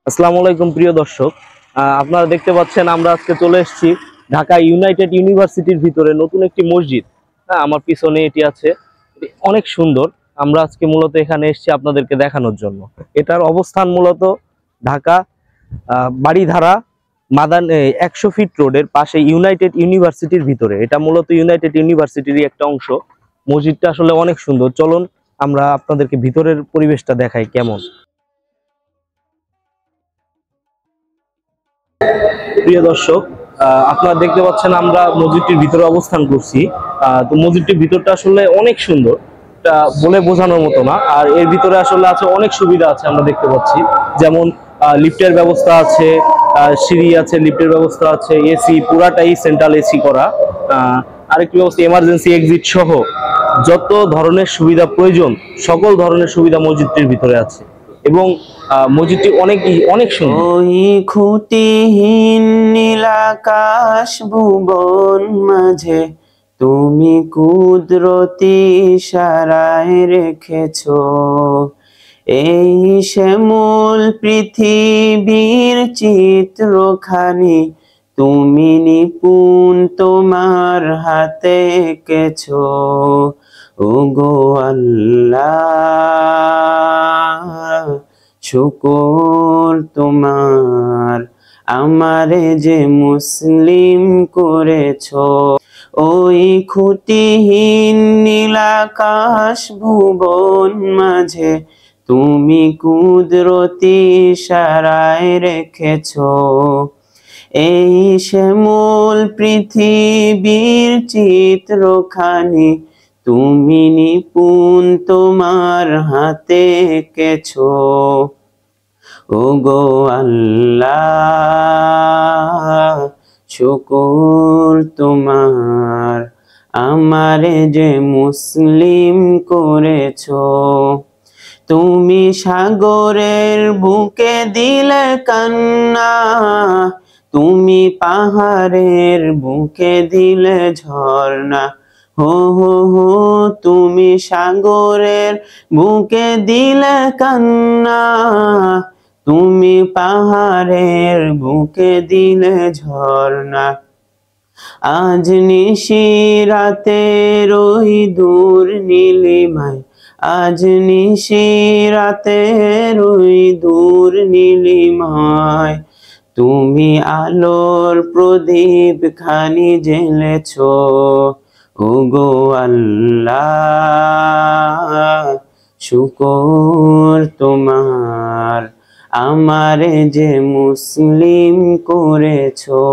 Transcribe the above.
আসসালামু আলাইকুম প্রিয় দর্শক, আপনারা দেখতে পাচ্ছেন আমরা আজকে চলে এসেছি ঢাকা ইউনাইটেড ইউনিভার্সিটির ভিতরে নতুন একটি মসজিদ। আমার পিছনে এটি আছে, এটি অনেক সুন্দর। আমরা আজকে মূলত এখানে এসেছি আপনাদেরকে দেখানোর জন্য। এটার অবস্থান মূলত ঢাকা বাড়িধারা মাদান 100 ফিট রোডের পাশে ইউনাইটেড ইউনিভার্সিটির ভিতরে। এটা মূলত ইউনাইটেড ইউনিভার্সিটিরই একটা অংশ। মসজিদটা আসলে অনেক সুন্দর। চলুন আমরা আপনাদেরকে ভিতরের পরিবেশটা দেখাই কেমন। প্রিয় দর্শক, আপনারা দেখতে পাচ্ছেন আমরা মসজিদটির ভিতরে অবস্থান করছি। তো মসজিদটির ভিতরটা আসলে অনেক সুন্দর, এটা বলে বোঝানোর মতো না। আর এর ভিতরে আসলে আছে অনেক সুবিধা আছে, আমরা দেখতে পাচ্ছি। যেমন লিফটের ব্যবস্থা আছে, সিঁড়ি আছে, লিফটের ব্যবস্থা আছে, এসি পুরাটাই সেন্ট্রাল এসি করা। আরেকটি ব্যবস্থা এমার্জেন্সি এক্সিট সহ যত ধরনের সুবিধা প্রয়োজন সকল ধরনের সুবিধা মসজিদটির ভিতরে আছে। এবং মসজিদটি অনেক অনেক সুন্দর। ওই খুঁটিহীন নীলাকাশ ভুবন মাঝে তুমি কুদরতি ইশারায় রেখেছো এই শ্যামল পৃথিবীর চিত্রখানি তুমি নিপুণ তোমার হাতে এঁকেছো। ওগো আল্লাহ, শুকর তোমার, আমারে যে মুসলিম করেছো। ওই খুঁটিহীন নীলাকাশ ভুবন মাঝে তুমি কুদরতি ইশারায় রেখেছো এই শ্যামল পৃথিবীর চিত্রখানি তুমি নিপুণ তোমার হাতে এঁকেছো। ওগো আল্লাহ, শুকর তোমার, আমারে যে মুসলিম করেছো। তুমি সাগরের বুকে দিলে কান্না, তুমি পাহাড়ের বুকে দিলে ঝর্ণা। হো হো হো, তুমি সাগরের বুকে দিলে কান্না, তুমি পাহাড়ের বুকে দিলে ঝর্ণা। আজ নিশিরাতের ওই দূর নীলিমায়, আজ নিশিরাতের ওই দূর নীলিমায় তুমি আলোর প্রদীপ খানি জ্বেলেছো। ওগো আল্লাহ, শুকর তোমার, আমারে যে মুসলিম করেছো।